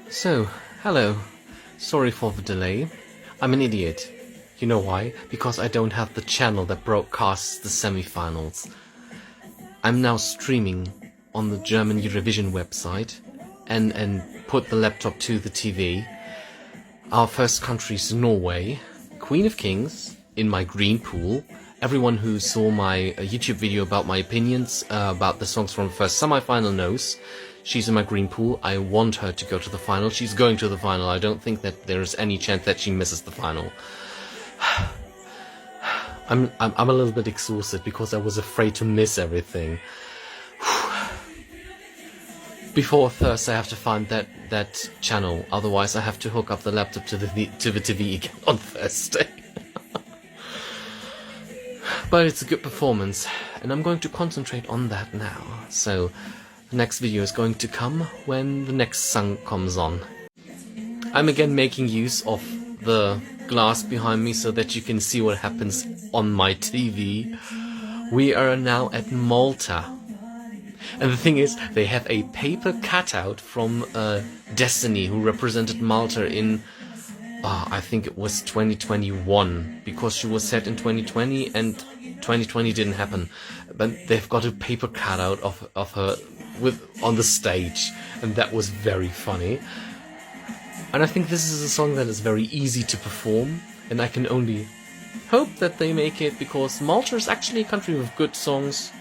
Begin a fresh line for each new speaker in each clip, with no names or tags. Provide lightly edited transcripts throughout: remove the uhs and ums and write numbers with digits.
So, hello. Sorry for the delay. I'm an idiot. You know why? Because I don't have the channel that broadcasts the semi-finals. I'm now streaming on the German Eurovision website and put the laptop to the TV. Our first country is Norway. Queen of Kings in my green pool. Everyone who saw my YouTube video about my opinions about the songs from the first semi-final knows. She's in my green pool. I want her to go to the final. She's going to the final. I don't think that there's any chance that she misses the final. I'm a little bit exhausted because I was afraid to miss everything. Before Thursday I have to find that channel. Otherwise I have to hook up the laptop to the TV again on Thursday. But it's a good performance, and I'm going to concentrate on that now. So the next video is going to come when the next song comes on. I'm again making use of the glass behind me so that you can see what happens on my TV. We are now at Malta. And the thing is, they have a paper cutout from Destiny, who represented Malta in, I think it was 2021, because she was set in 2020 and 2020 didn't happen. But they've got a paper cutout of her on the stage, and that was very funny. And I think this is a song that is very easy to perform, and I can only hope that they make it, because Malta is actually a country with good songs.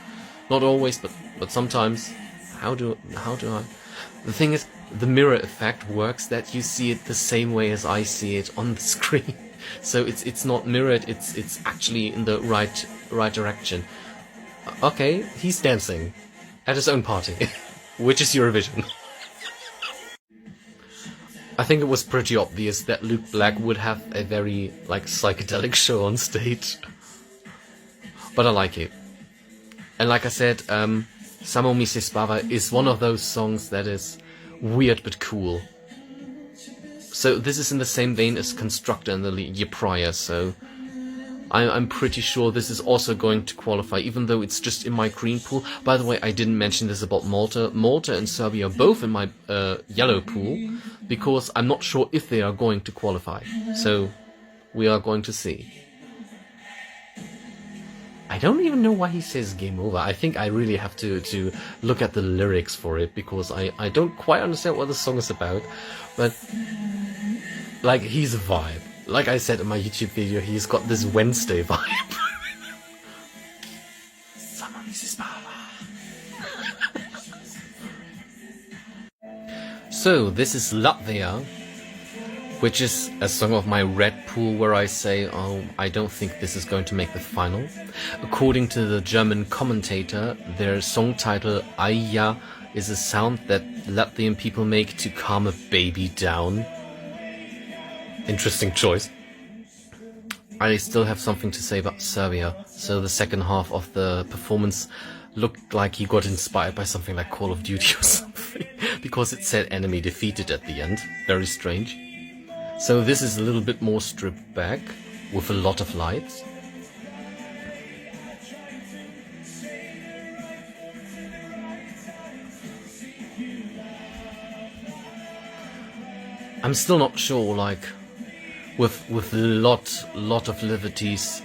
Not always, but sometimes. How do I? The thing is, the mirror effect works that you see it the same way as I see it on the screen. So it's not mirrored, it's actually in the right direction. Okay, he's dancing at his own party, which is Eurovision. I think it was pretty obvious that Luke Black would have a very psychedelic show on stage. But I like it. And like I said, Samo Mi se spava is one of those songs that is weird but cool. So this is in the same vein as Constructor in the year prior, so I'm pretty sure this is also going to qualify, even though it's just in my green pool. By the way, I didn't mention this about Malta. Malta and Serbia are both in my yellow pool, because I'm not sure if they are going to qualify. So we are going to see. I don't even know why he says game over. I think I really have to look at the lyrics for it, because I don't quite understand what the song is about. But, he's a vibe. Like I said in my YouTube video, he's got this Wednesday vibe. So, this is Latvia, which is a song of my red pool where I say, oh, I don't think this is going to make the final. According to the German commentator, their song title, Aija, is a sound that Latvian people make to calm a baby down. Interesting choice. I still have something to say about Serbia. So the second half of the performance looked like he got inspired by something like Call of Duty or something, because it said enemy defeated at the end. Very strange. So this is a little bit more stripped back, with a lot of lights. I'm still not sure, with a lot of liberties,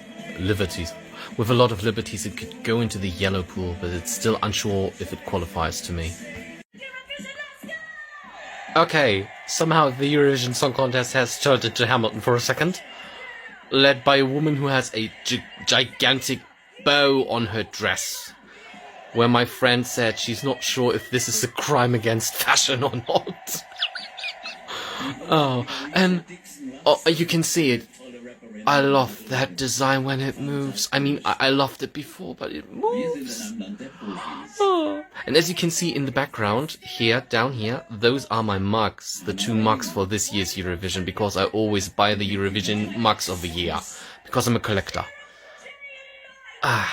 with a lot of liberties it could go into the yellow pool, but it's still unsure if it qualifies to me. Okay, somehow the Eurovision Song Contest has turned into Hamilton for a second. Led by a woman who has a gigantic bow on her dress. Where my friend said she's not sure if this is a crime against fashion or not. You can see it. I love that design when it moves. I mean, I loved it before, but it moves. Oh. And as you can see in the background, down here, those are my mugs. The 2 mugs for this year's Eurovision, because I always buy the Eurovision mugs of the year. Because I'm a collector. The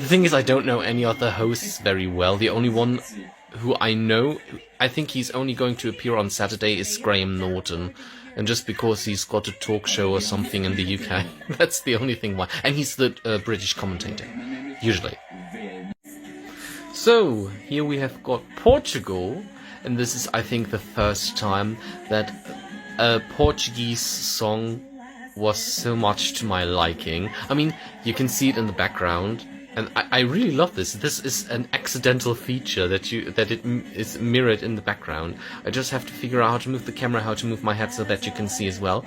thing is, I don't know any other hosts very well. The only one who I know, I think he's only going to appear on Saturday, is Graham Norton. And just because he's got a talk show or something in the UK, that's the only thing why. And he's the British commentator, usually. So, here we have got Portugal, and this is, I think, the first time that a Portuguese song was so much to my liking. I mean, you can see it in the background, and I really love this. This is an accidental feature that it is mirrored in the background. I just have to figure out how to move the camera, how to move my head so that you can see as well.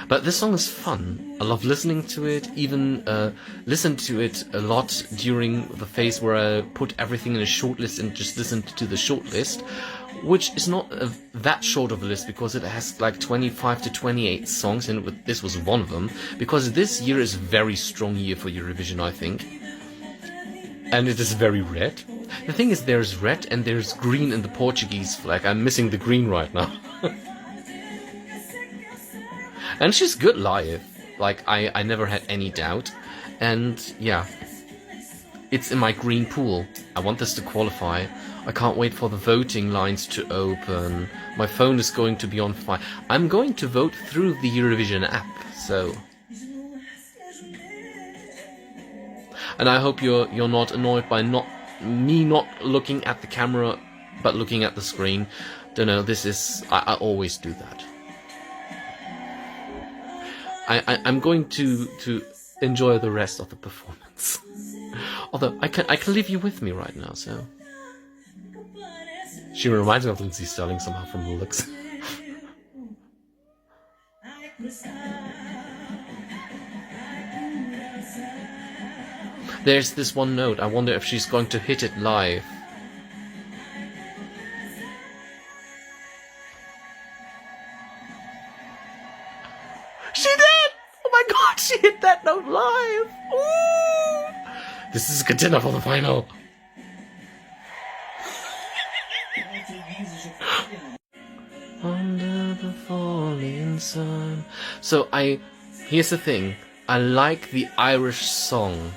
But this song is fun. I love listening to it, even listened to it a lot during the phase where I put everything in a short list and just listened to the short list, which is not that short of a list because it has like 25 to 28 songs, and this was one of them, because this year is a very strong year for Eurovision, I think. And it is very red. The thing is, there's red and there's green in the Portuguese flag. I'm missing the green right now. And she's good live, like I never had any doubt, and yeah, it's in my green pool. I want this to qualify. I can't wait for the voting lines to open. My phone is going to be on fire. I'm going to vote through the Eurovision app, so... And I hope you're not annoyed by me not looking at the camera, but looking at the screen. Don't know, this is... I always do that. I'm going to enjoy the rest of the performance. Although I can leave you with me right now, so she reminds me of Lindsay Sterling somehow from the looks. There's this one note. I wonder if she's going to hit it live. She did! Oh my god, she hit that note live! Ooh! This is a contender for the final. Under the falling sun. So here's the thing. I like the Irish song.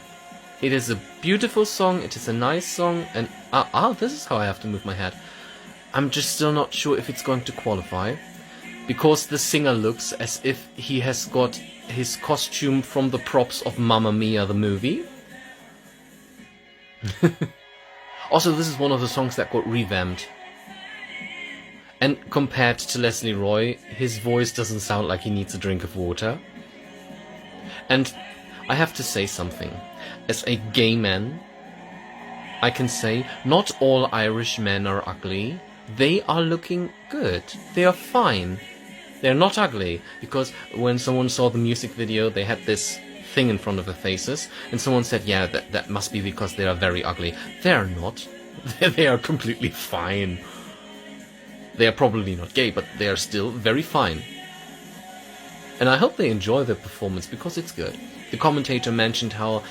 It is a beautiful song, it is a nice song, and this is how I have to move my head. I'm just still not sure if it's going to qualify. Because the singer looks as if he has got his costume from the props of Mamma Mia the movie. Also, this is one of the songs that got revamped. And compared to Leslie Roy, his voice doesn't sound like he needs a drink of water. And I have to say something. As a gay man, I can say not all Irish men are ugly. They are looking good. They are fine. They're not ugly, because when someone saw the music video, they had this thing in front of their faces, and someone said, yeah, that must be because they are very ugly. They're not. They are completely fine. They are probably not gay, but they are still very fine. And I hope they enjoy their performance, because it's good. The commentator mentioned how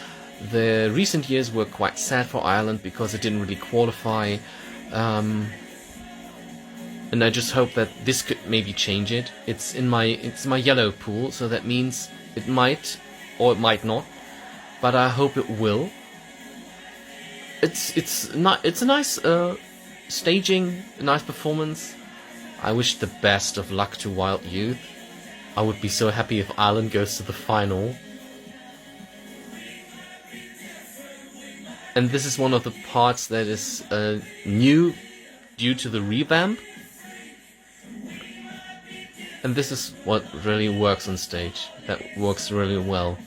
the recent years were quite sad for Ireland, because it didn't really qualify. And I just hope that this could maybe change it. It's in my yellow pool, so that means it might or it might not. But I hope it will. It's a nice staging, a nice performance. I wish the best of luck to Wild Youth. I would be so happy if Ireland goes to the final. And this is one of the parts that is new due to the revamp. And this is what really works on stage. That works really well.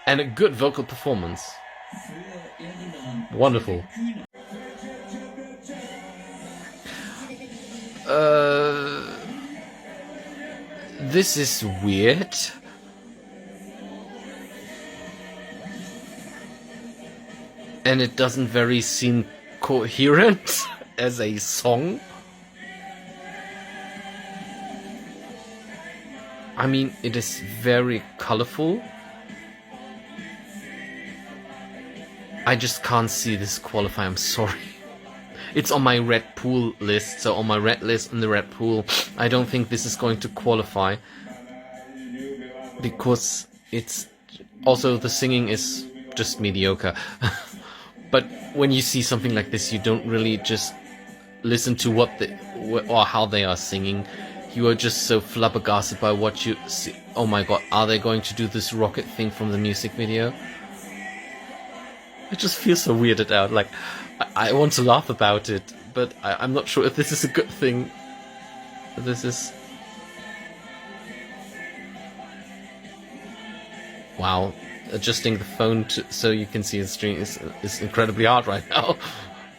And a good vocal performance. Wonderful. This is weird. And it doesn't very seem coherent as a song. I mean, it is very colorful. I just can't see this qualify, I'm sorry. It's on my red pool list, so on my red list in the red pool, I don't think this is going to qualify. Because it's... also the singing is just mediocre. But when you see something like this, you don't really just listen to or how they are singing. You are just so flabbergasted by what you see, Oh my god, are they going to do this rocket thing from the music video? I just feel so weirded out. Like, I want to laugh about it, but I'm not sure if this is a good thing. This is... Wow, adjusting the phone so you can see the screen is incredibly hard right now.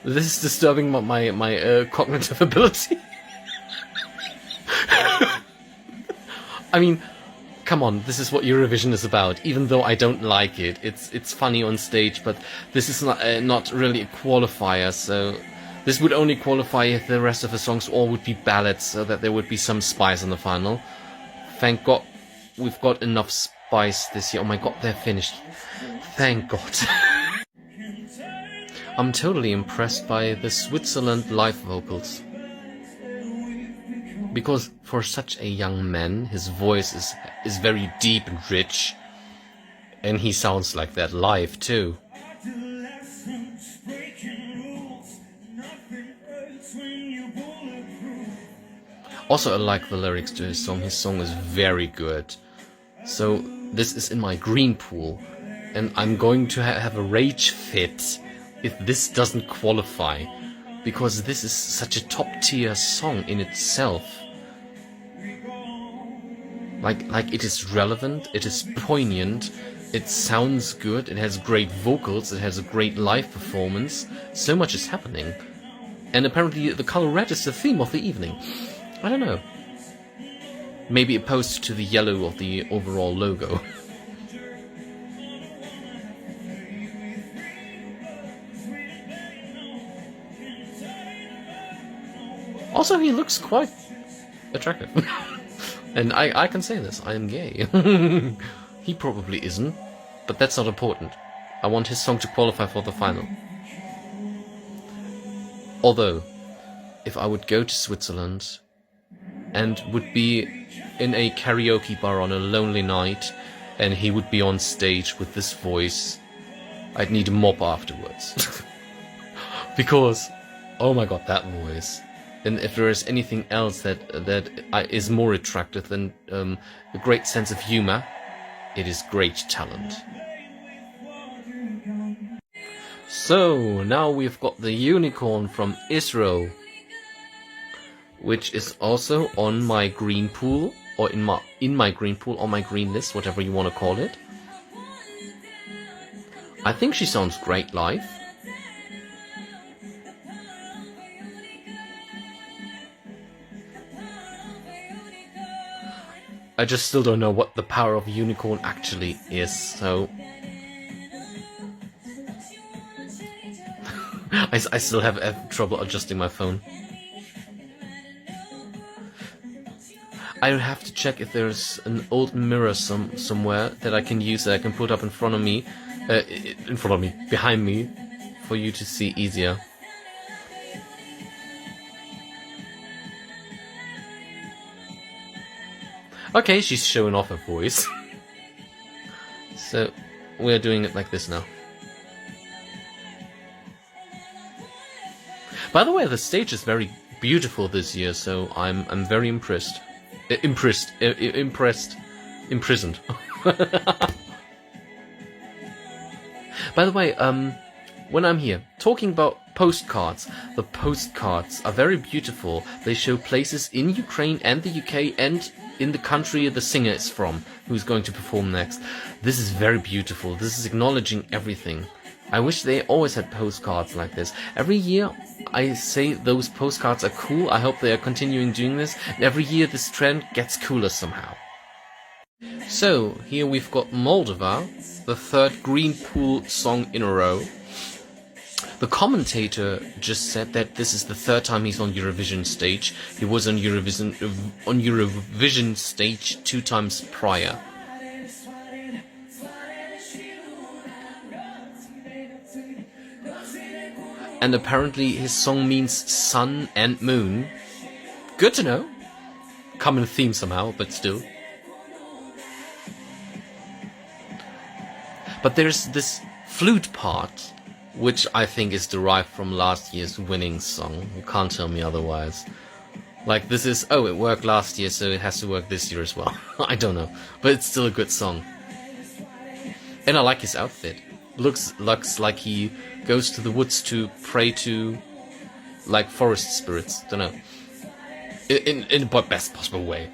This is disturbing my cognitive ability. I mean, come on, this is what Eurovision is about. Even though I don't like it, it's funny on stage, but this is not really a qualifier. So this would only qualify if the rest of the songs all would be ballads, so that there would be some spice in the final. Thank God we've got enough spice this year. Oh my god, they're finished. Thank God. I'm totally impressed by the Switzerland live vocals. Because for such a young man, his voice is very deep and rich. And he sounds like that live too. Also, I like the lyrics to his song. His song is very good. So this is in my green pool. And I'm going to have a rage fit if this doesn't qualify, because this is such a top tier song in itself. Like it is relevant, it is poignant, it sounds good, it has great vocals, it has a great live performance. So much is happening. And apparently the color red is the theme of the evening. I don't know. Maybe opposed to the yellow of the overall logo. Also, he looks quite attractive. And I can say this, I am gay. He probably isn't, but that's not important. I want his song to qualify for the final. Although, if I would go to Switzerland and would be in a karaoke bar on a lonely night and he would be on stage with this voice, I'd need a mop afterwards. Because, oh my god, that voice. And if there is anything else that is more attractive than a great sense of humor, it is great talent. So now we've got the unicorn from Israel, which is also on my green pool, or in my green pool, on my green list, whatever you want to call it. I think she sounds great live. I just still don't know what the power of unicorn actually is, so... I still have trouble adjusting my phone. I have to check if there's an old mirror somewhere that I can use, that I can put up in front of me, behind me, for you to see easier. Okay, she's showing off her voice. So, we're doing it like this now. By the way, the stage is very beautiful this year, so I'm very impressed. Imprisoned. By the way, when I'm here, talking about postcards, the postcards are very beautiful. They show places in Ukraine and the UK and in the country the singer is from, who's going to perform next. This is very beautiful. This is acknowledging everything. I wish they always had postcards like this. Every year I say those postcards are cool. I hope they are continuing doing this. And every year this trend gets cooler somehow. So, here we've got Moldova, the third green pool song in a row. The commentator just said that this is the third time he's on Eurovision stage. He was on Eurovision stage 2 times prior. And apparently his song means sun and moon. Good to know. Common theme somehow, but still. But there's this flute part, which I think is derived from last year's winning song. You can't tell me otherwise. Like this is, oh, it worked last year, so it has to work this year as well. I don't know, but it's still a good song. And I like his outfit. Looks like he goes to the woods to pray to, like, forest spirits. Don't know. In the best possible way.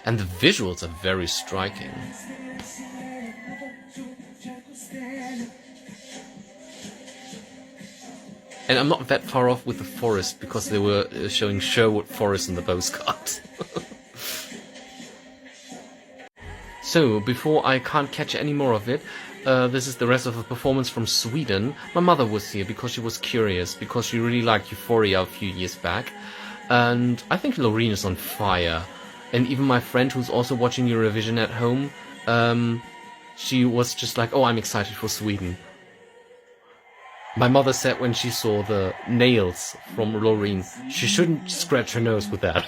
And the visuals are very striking. And I'm not that far off with the forest because they were showing Sherwood Forest in the postcard. So, before I can't catch any more of it, this is the rest of the performance from Sweden. My mother was here because she was curious, because she really liked Euphoria a few years back. And I think Loreen is on fire. And even my friend who's also watching Eurovision at home, she was just like, oh, I'm excited for Sweden. My mother said when she saw the nails from Loreen, she shouldn't scratch her nose with that.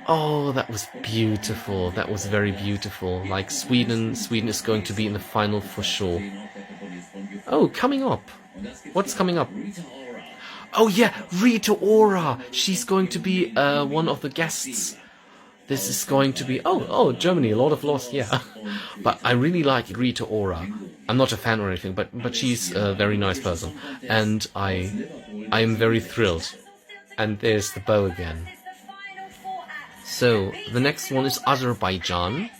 Oh, that was beautiful. That was very beautiful. Like Sweden is going to be in the final for sure. Oh, coming up. What's coming up? Oh yeah, Rita Ora. She's going to be one of the guests. This is going to be oh Germany, a lot of loss, yeah. But I really like Rita Ora. I'm not a fan or anything, but she's a very nice person, and I am very thrilled. And there's the bow again. So, the next one is Azerbaijan.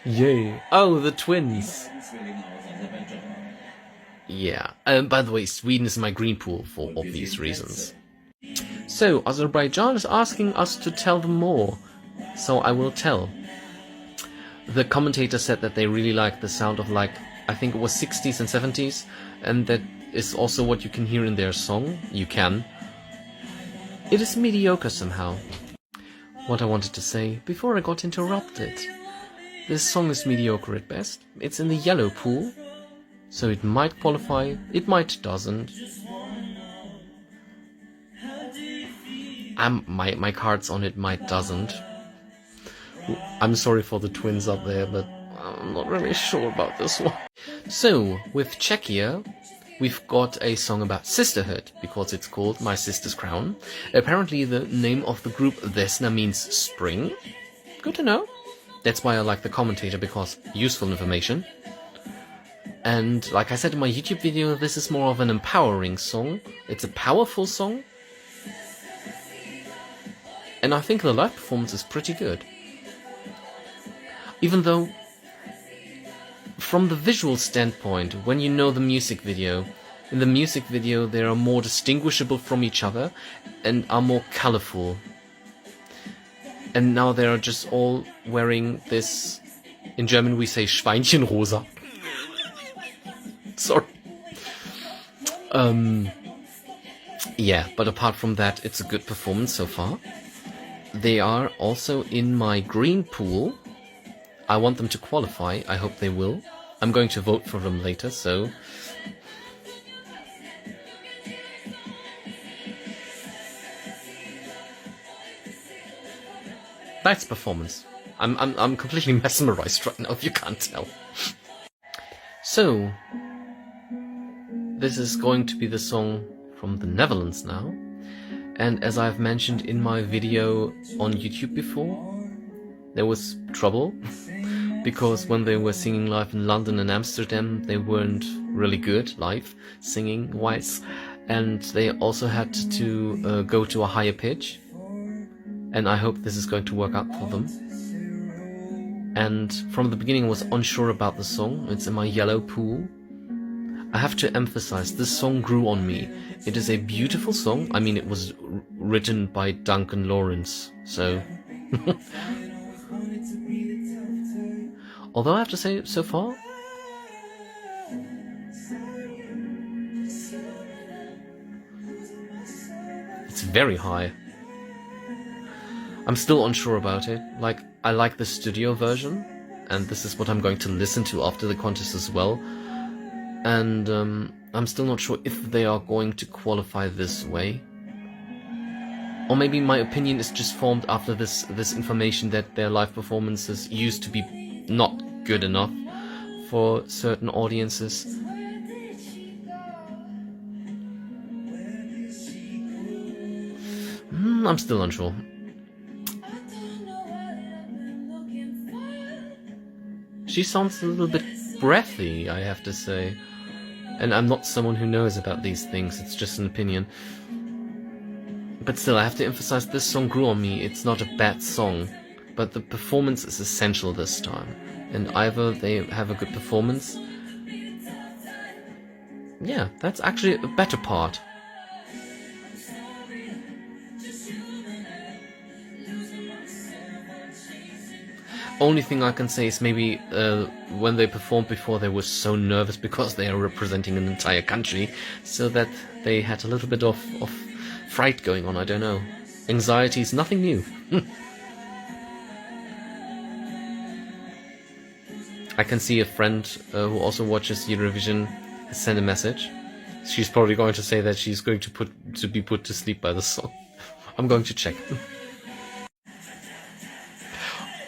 Yay. Oh, the twins. Yeah. By the way, Sweden is my green pool for obvious reasons. So, Azerbaijan is asking us to tell them more. So, I will tell. The commentator said that they really like the sound of, like, I think it was 60s and 70s. And that is also what you can hear in their song. You can. It is mediocre somehow. What I wanted to say before I got interrupted. This song is mediocre at best. It's in the yellow pool, so it might qualify, it might doesn't. My cards on it might doesn't. I'm sorry for the twins up there, but I'm not really sure about this one. So, with Czechia, we've got a song about sisterhood, because it's called My Sister's Crown. Apparently the name of the group Vesna means spring. Good to know. That's why I like the commentator, because useful information. And like I said in my YouTube video, this is more of an empowering song. It's a powerful song. And I think the live performance is pretty good. Even though, from the visual standpoint, when you know the music video, in the music video they are more distinguishable from each other and are more colorful. And now they are just all wearing this, in German we say Schweinchenrosa. Sorry. Yeah, but apart from that, it's a good performance so far. They are also in my green pool. I want them to qualify. I hope they will. I'm going to vote for them later, so... Nice performance. I'm completely mesmerized right now, if you can't tell. So, this is going to be the song from the Netherlands now. And as I've mentioned in my video on YouTube before, there was trouble. Because when they were singing live in London and Amsterdam, they weren't really good live singing wise. And they also had to go to a higher pitch. And I hope this is going to work out for them. And from the beginning I was unsure about the song. It's in my yellow pool. I have to emphasize, this song grew on me. It is a beautiful song. I mean, it was written by Duncan Lawrence, so... Although I have to say, so far... It's very high. I'm still unsure about it. Like, I like the studio version, and this is what I'm going to listen to after the contest as well. And I'm still not sure if they are going to qualify this way. Or maybe my opinion is just formed after this information that their live performances used to be not good enough for certain audiences. I'm still unsure. She sounds a little bit breathy, I have to say. And I'm not someone who knows about these things, it's just an opinion. But still, I have to emphasize, this song grew on me. It's not a bad song, but the performance is essential this time. And either they have a good performance... Yeah, that's actually a better part. Only thing I can say is maybe when they performed before, they were so nervous because they are representing an entire country, so that they had a little bit of fright going on, I don't know. Anxiety is nothing new. I can see a friend who also watches Eurovision send a message. She's probably going to say that she's going to be put to sleep by the song. I'm going to check.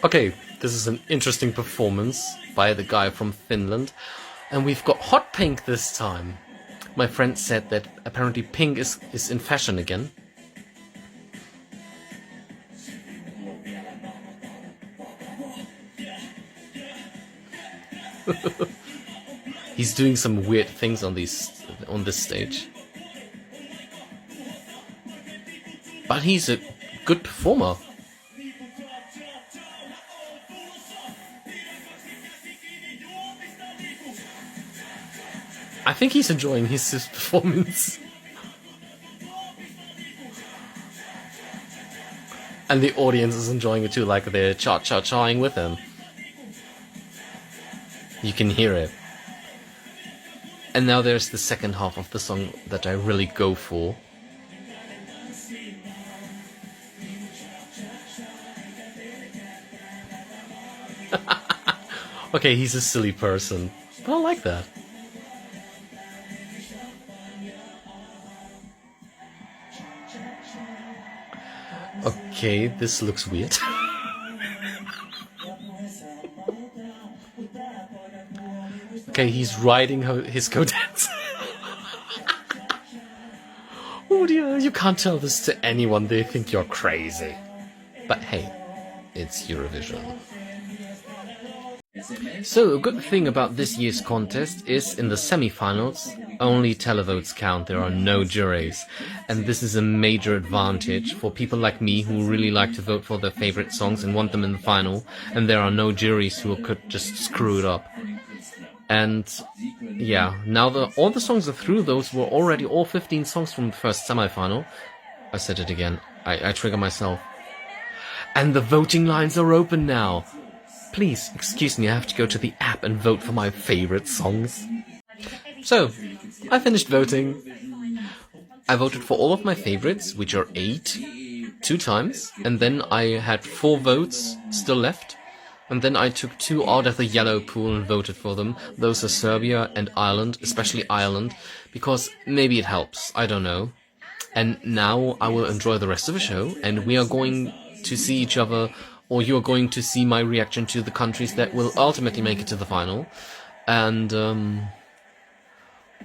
Okay, this is an interesting performance by the guy from Finland. And we've got hot pink this time. My friend said that apparently pink is in fashion again. He's doing some weird things on this stage. But he's a good performer. I think he's enjoying his performance. And the audience is enjoying it too, like they're cha-cha-chaing with him. You can hear it. And now there's the second half of the song that I really go for. Okay, he's a silly person, but I like that. Okay, this looks weird. Okay, he's riding his godette. Oh dear, you can't tell this to anyone, they think you're crazy. But hey, it's Eurovision. So, a good thing about this year's contest is in the semi-finals, only televotes count, there are no juries. And this is a major advantage for people like me who really like to vote for their favorite songs and want them in the final, and there are no juries who could just screw it up. And yeah, now all the songs are through. Those were already all 15 songs from the first semi-final. I said it again, I trigger myself. And the voting lines are open now. Please, excuse me, I have to go to the app and vote for my favorite songs. So, I finished voting. I voted for all of my favorites, which are 8, 2 times, and then I had 4 votes still left. And then I took 2 out of the yellow pool and voted for them. Those are Serbia and Ireland, especially Ireland, because maybe it helps, I don't know. And now I will enjoy the rest of the show, and we are going to see each other, or you are going to see my reaction to the countries that will ultimately make it to the final. And,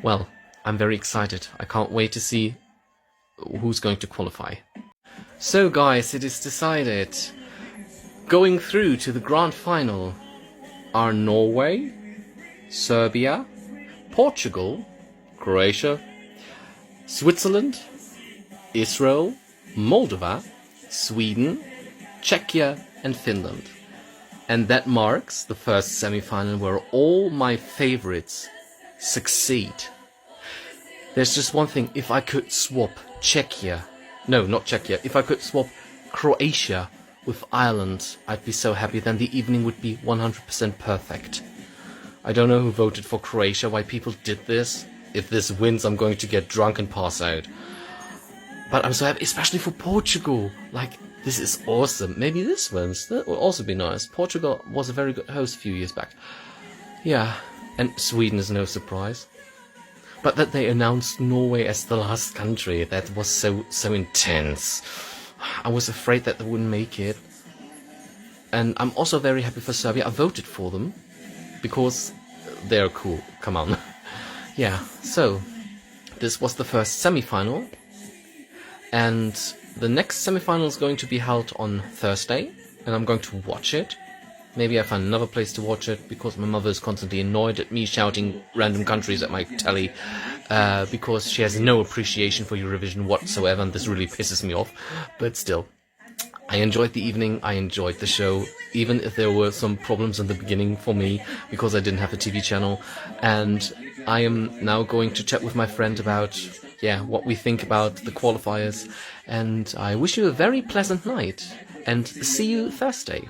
well, I'm very excited. I can't wait to see who's going to qualify. So guys, it is decided. Going through to the grand final are Norway, Serbia, Portugal, Croatia, Switzerland, Israel, Moldova, Sweden, Czechia and Finland. And that marks the first semi-final where all my favorites succeed. There's just one thing, if I could swap Czechia, no, not Czechia, if I could swap Croatia with Ireland, I'd be so happy, then the evening would be 100% perfect. I don't know who voted for Croatia, why people did this. If this wins, I'm going to get drunk and pass out. But I'm so happy, especially for Portugal. Like, this is awesome. Maybe this wins. That would also be nice. Portugal was a very good host a few years back. Yeah, and Sweden is no surprise. But that they announced Norway as the last country, that was so intense. I was afraid that they wouldn't make it. And I'm also very happy for Serbia. I voted for them because they're cool. Come on. Yeah, so this was the first semi-final. And The next semi-final is going to be held on Thursday, and I'm going to watch it. Maybe I find another place to watch it, because my mother is constantly annoyed at me shouting random countries at my telly, because she has no appreciation for Eurovision whatsoever, and this really pisses me off. But still, I enjoyed the evening, I enjoyed the show, even if there were some problems in the beginning for me, because I didn't have a TV channel. And I am now going to chat with my friend about, what we think about the qualifiers. And I wish you a very pleasant night, and see you Thursday.